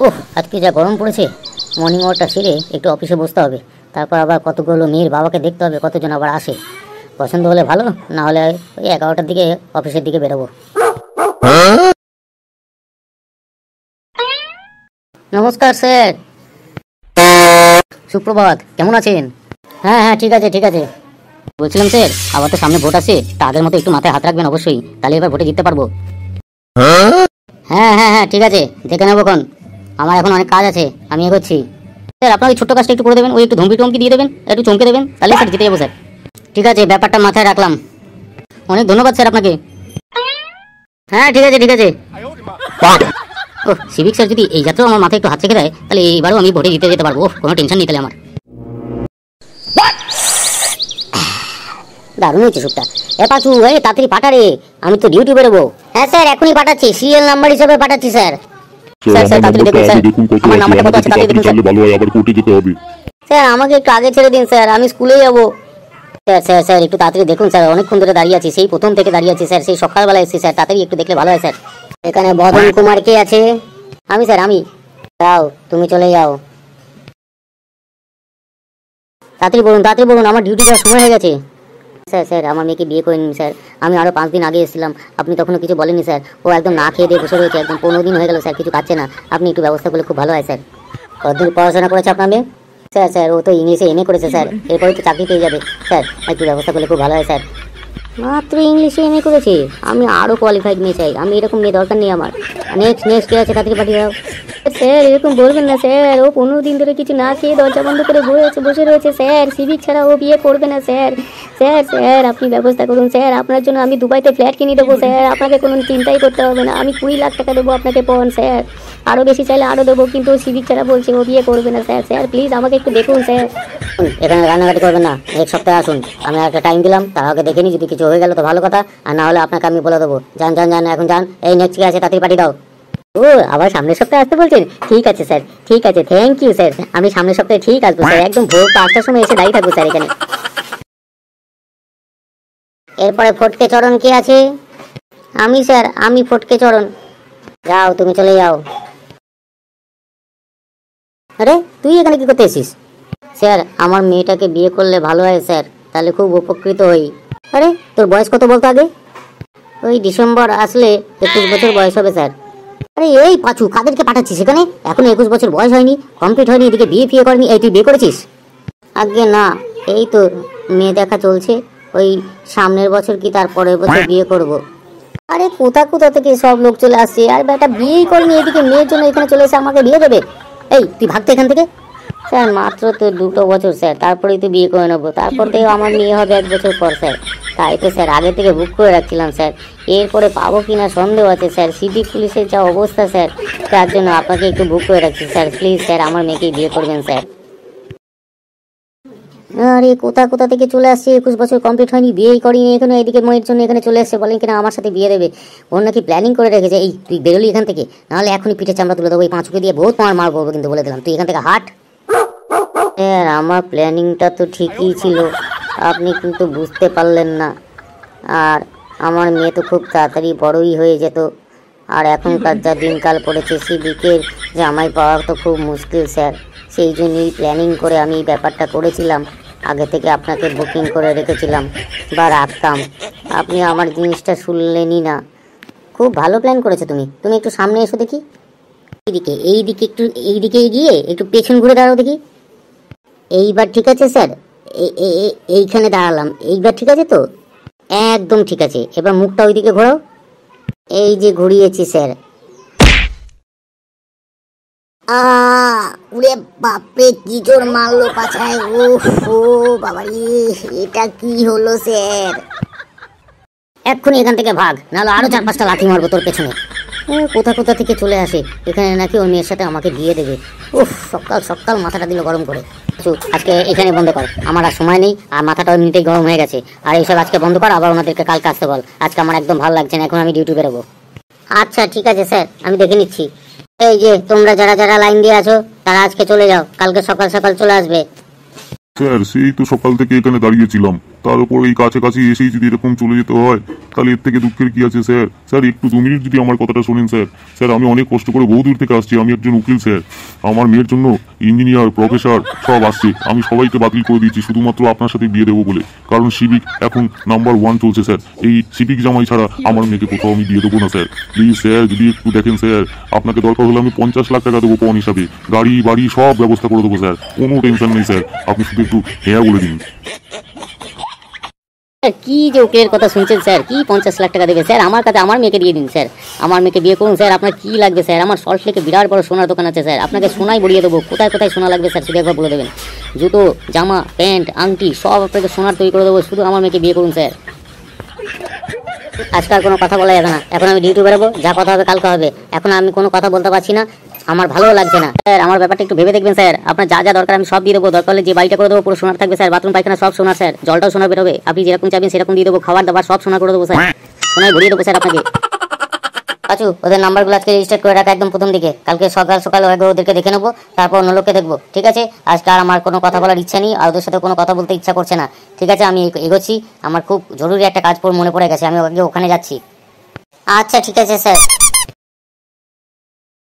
ওহ, আজকে যা গরম পড়েছে, মর্নিং ওয়াকটা সেরে একটু অফিসে বসতে হবে। তারপর আবার কতগুলো মেয়ের বাবাকে দেখতে হবে, কতজন আবার আসে। পছন্দ হলে ভালো, না হলে ওই 11টার দিকে অফিসের দিকে বেরোবো। নমস্কার স্যার। সুপ্রভাত, কেমন আছেন? হ্যাঁ হ্যাঁ, ঠিক আছে ঠিক আছে। বলছিলাম স্যার, আবার তো সামনে ভোট আছে, তা আগের মতো একটু মাথায় হাত রাখবেন অবশ্যই, তাহলে এবার ভোটে জিততে পারবো। হ্যাঁ হ্যাঁ হ্যাঁ, ঠিক আছে, দেখে নেবো। এখন আমার এখন অনেক কাজ আছে, আমি এগোচ্ছি। স্যার, আপনার ওই ছোট্ট কাজটা একটু করে দেবেন, ওই একটু ধমকি টমকি দিয়ে দেবেন, একটু চমকে দেবেন, তাহলে স্যার জিতে যাবো স্যার। ঠিক আছে, ব্যাপারটা মাথায় রাখলাম। অনেক ধন্যবাদ স্যার আপনাকে। হ্যাঁ ঠিক আছে ঠিক আছে। ও, সিভিক স্যার যদি এই যাত্রাও আমার মাথায় একটু হাত রেখে দেয়, তাহলে এইবারও আমি ভোটে জিতে যেতে পারবো। কোনো টেনশন নেই তাহলে আমার। দারুণ হয়েছে স্যুপটা। এ পাঁচু, এই তাড়াতাড়ি পাঠা রে, আমি তো ডিউটি বেরোবো। হ্যাঁ স্যার, এখনই পাঠাচ্ছি, সিরিয়াল নাম্বার হিসেবে পাঠাচ্ছি স্যার। স্যার স্যার তাড়াতাড়ি দেখুন স্যার, আমার নাম্বারটা কত আছে তাড়াতাড়ি দেখুন স্যার। ভালো হয়, আবার কোর্টে যেতে হবে। স্যার আমাকে একটু আগে ছেড়ে দিন স্যার, আমি স্কুলে যাবো। স্যার স্যার স্যার একটু তাড়াতাড়ি দেখুন স্যার, অনেকক্ষণ ধরে দাঁড়িয়ে আছি, সেই প্রথম থেকে দাঁড়িয়ে আছি স্যার, সেই সকালবেলা এসেছি স্যার, তাড়াতাড়ি একটু দেখলে ভালো হয় স্যার। এখানে বদন কুমার কে আছে? আমি স্যার, আমি। যাও, তুমি চলে যাও। তাড়াতাড়ি বলুন, আমার ডিউটি করার সময় হয়ে গেছে। স্যার স্যার, আমার মেয়েকে বিয়ে করে নিন স্যার, আমি আরও 5 দিন আগে এসেছিলাম, আপনি তখনও কিছু বলেননি স্যার। ও একদম না খেয়ে দিয়ে বসে রয়েছে, একদম 15 দিন হয়ে গেল স্যার, কিছু খাচ্ছে না। আপনি একটু ব্যবস্থা করলে খুব ভালো হয় স্যার। কতদূর পড়াশোনা করেছে আপনার মেয়ে? স্যার স্যার, ও তো ইংলিশে এমএ করেছে স্যার, এরপরে তো চাকরি পেয়ে যাবে স্যার, একটু ব্যবস্থা করলে খুব ভালো হয় স্যার। মাত্র ইংলিশে এমএ করেছে? আমি আরও কোয়ালিফাইড মেয়ে চাই, আমি এরকম মেয়ে দরকার নেই আমার। নেক্সট নেক্সট কে আছে, তাড়াতাড়ি পাঠিয়ে দাও। স্যার এরকম বলবেন না স্যার, ও 15 দিন ধরে কিছু না খেয়ে দরজা বন্ধ করে বসে রয়েছে স্যার, সিভিক ছাড়া ও বিয়ে করবে না স্যার। স্যার স্যার, আপনি ব্যবস্থা করুন স্যার, আপনার জন্য আমি দুবাইতে ফ্ল্যাট কিনে দেবো স্যার, আপনাকে কোনো চিন্তাই করতে হবে না, আমি 20 লাখ টাকা দেবো আপনাকে পণ স্যার, আরও বেশি চাইলে আরও দেবো, কিন্তু ও সিভিক ছাড়া বলছে ও বিয়ে করবে না স্যার। স্যার প্লিজ আমাকে একটু দেখুন স্যার। এখানে রান্নাঘাটি করবেন না, এক সপ্তাহে আসুন, আমি একটা টাইম দিলাম, তার আগে দেখে নিই, যদি কিছু হয়ে গেল তো ভালো কথা, আর না হলে আপনাকে আমি বলে দেবো। যান যান যান, এখন যান। এই নেক্সট কি আছে তাড়াতাড়ি পাঠিয়ে দাও। ও, আবার সামনের সপ্তাহে আসতে বলছেন? ঠিক আছে স্যার, ঠিক আছে, থ্যাংক ইউ স্যার, আমি সামনের সপ্তাহে ঠিক আসবো স্যার, একদম ভোর 5টার সময় এসে দাঁড়িয়ে থাকবো স্যার এখানে। এরপরে ফটকে চরণ কে আছে? আমি স্যার, আমি ফটকে চরণ। যাও, তুমি চলে যাও। আরে তুই এখানে কি করতে এসেছিস? স্যার, আমার মেয়েটাকে বিয়ে করলে ভালো হয় স্যার, তাহলে খুব উপকৃত হই। আরে তোর বয়স কত বলতো আগে? ওই ডিসেম্বর আসলে 21 বছর বয়স হবে স্যার। আরে এই পাঁচু, কাদেরকে পাঠাচ্ছিস এখানে? এখন 21 বছর বয়স হয়নি, কমপ্লিট হয়নি, এদিকে বিয়ে করেনি। এই তুই বিয়ে করেছিস? আগে না, এই তো মেয়ে দেখা চলছে, ওই সামনের বছর কি তার পরের বছর বিয়ে করব। আরে কোথা কোথা থেকে সব লোক চলে আসছে, আর বেটা বিয়েই করেনি, এদিকে মেয়ের জন্য এখানে চলে এসে আমাকে বিয়ে দেবে? এই তুই ভাগতে এখান থেকে। স্যার মাত্র তো 2 বছর স্যার, তারপরেই তো বিয়ে করে নেবো, তারপর তো আমার মেয়ে হবে 1 বছর পর স্যার। তাই তো স্যার আগে থেকে বুক করে রাখছিলাম স্যার, এরপরে পাবো কিনা সন্দেহ আছে স্যার, সিভিক পুলিশের যা অবস্থা স্যার, তার জন্য আপনাকে একটু বুক করে রাখছি স্যার, প্লিজ স্যার আমার মেয়েকেই বিয়ে করবেন স্যার। আরে কোথা কোথা থেকে চলে আসছে, 21 বছর কমপ্লিট হয়নি, বিয়েই করিনি এখানে, এদিকে মেয়ের জন্য এখানে চলে আসছে, বলেন কিনা আমার সাথে বিয়ে দেবে। ওর নাকি প্ল্যানিং করে রেখেছে। এই তুই বেরোলি এখান থেকে, নাহলে এখনই পিঠে চামড়া তুলে দেবো, এই পাঁচুকে দিয়ে বহুত মারবো কিন্তু বলে দিলাম, তুই এখান থেকে হাট। স্যার আমার প্ল্যানিংটা তো ঠিকই ছিল, আপনি কিন্তু বুঝতে পারলেন না। আর আমার মেয়ে তো খুব তাড়াতাড়ি বড়ই হয়ে যেত, আর এখনকার যা দিনকাল পড়েছে, সিভিকের জামাই পাওয়া তো খুব মুশকিল স্যার, সেই জন্যই প্ল্যানিং করে আমি এই ব্যাপারটা করেছিলাম, আগে থেকে আপনাকে বুকিং করে রেখেছিলাম বা রাখতাম, আপনি আমার জিনিসটা শুনলেনই না। খুব ভালো প্ল্যান করেছো তুমি, তুমি একটু সামনে এসো দেখি, এইদিকে একটু, এইদিকে গিয়ে একটু পেছন ঘুরে দাঁড়াও দেখি। এইবার ঠিক আছে স্যার, এইখানে দাঁড়ালাম, এইবার ঠিক আছে তো? একদম ঠিক আছে, এবার মুখটা ওইদিকে ঘোরাও। এই যে ঘুরিয়েছি স্যার। উরে বাপরে, কি জোর মারলো পাছায়, ও বাবা রে, এটা কি হলো স্যার? এক্ষুনি এখান থেকে ভাগ, নাহলে আরো 4-5টা লাথি মারবো তোর পেছনে। কোথা কোথা থেকে চলে আসে, এখানে নাকি ওই মেয়ের সাথে আমাকে বিয়ে দেবে। সকাল সকাল মাথাটা দিল গরম করে। আজকে এখানে বন্ধ কর, আমার আর সময় নেই, আর মাথাটা এমনিতেই গরম হয়ে গেছে, আর এইসব আজকে বন্ধ কর, আবার ওনাদেরকে কালকে আসতে বল, আজকে আমার একদম ভালো লাগছে না, এখন আমি ডিউটি বেরোবো। আচ্ছা ঠিক আছে স্যার, আমি দেখে নিচ্ছি। এই যে তোমরা যারা যারা লাইন দিয়ে আছো, তারা আজকে চলে যাও, কালকে সকাল সকাল চলে আসবে। স্যার সেই তো সকাল থেকে এখানে দাঁড়িয়েছিলাম, তার উপর এই কাছাকাছি এসেই যদি এরকম চলে যেতে হয়, তাহলে এর থেকে দুঃখের কি আছে স্যার? স্যার একটু 2 মিনিট যদি আমার কথাটা শোনেন স্যার। স্যার আমি অনেক কষ্ট করে বহু দূর থেকে আসছি, আমি একজন উকিল স্যার। আমার মেয়ের জন্য ইঞ্জিনিয়ার, প্রফেসর সব আসছে, আমি সবাইকে বাতিল করে দিয়েছি শুধুমাত্র আপনার সাথে বিয়ে দেবো বলে। কারণ সিভিক এখন নাম্বার 1 চলছে স্যার। এই সিভিক জামাই ছাড়া আমার মেয়েকে কোথাও আমি বিয়ে দেবো না স্যার। প্লিজ স্যার, যদি একটু দেখেন স্যার, আপনাকে দরকার হলে আমি 50 লাখ টাকা দেবো পণ হিসাবে, গাড়ি বাড়ি সব ব্যবস্থা করে দেবো স্যার, কোনো টেনশন নেই স্যার, আপনি শুধু একটু হ্যাঁ বলে দিন। স্যার কি যে উকিলের কথা শুনছেন স্যার, কি 50 লাখ টাকা দেবে স্যার? আমার কাছে আমার মেয়েকে দিয়ে দিন স্যার, আমার মেয়েকে বিয়ে করুন স্যার। আপনার কি লাগবে স্যার? আমার সল্ট লেকে বিরাট বড় সোনার দোকান আছে স্যার, আপনাকে সোনাই ভরিয়ে দেবো। কোথায় কোথায় সোনা লাগবে স্যার শুধু একবার বলে দেবেন। জুতো, জামা, প্যান্ট, আংটি সব আপনাকে সোনার তৈরি করে দেবো, শুধু আমার মেয়েকে বিয়ে করুন স্যার। আজকাল কোনো কথা বলা যাবে না, এখন আমি ডিউটি বেরোবো, যা কথা হবে কালকে হবে। এখন আমি কোনো কথা বলতে পারছি না, আমার ভালোও লাগছে না স্যার। আমার ব্যাপারটা একটু ভেবে দেখবেন স্যার, আপনার যা যা দরকার আমি সব দিয়ে দেবো। দরকার হলে যে বাড়িটা করে দেবো পুরো সোনার থাকবে স্যার, বাথরুম পায়খানা সব সোনার স্যার, জলটাও সোনার বেরোবে, আপনি যেরকম চাইবেন সেরকম দিয়ে দেবো, খাবার দাবার সব সোনা করে দেবো স্যার, সোনায় ভরিয়ে দেবো স্যার আপনাকে। আচ্ছা ওদের নাম্বারগুলো আজকে রেজিস্টার করে রাখা একদম প্রথম দিকে, কালকে সকাল সকাল ওদেরকে দেখে নেবো, তারপর অন্য লোককে দেখবো, ঠিক আছে? আজকে আর আমার কোনো কথা বলার ইচ্ছা নেই, আর ওদের সাথে কোনো কথা বলতে ইচ্ছা করছে না, ঠিক আছে? আমি এগোচ্ছি, আমার খুব জরুরি একটা কাজ মনে পড়ে গেছে, আমি ওখানে যাচ্ছি। আচ্ছা ঠিক আছে স্যার।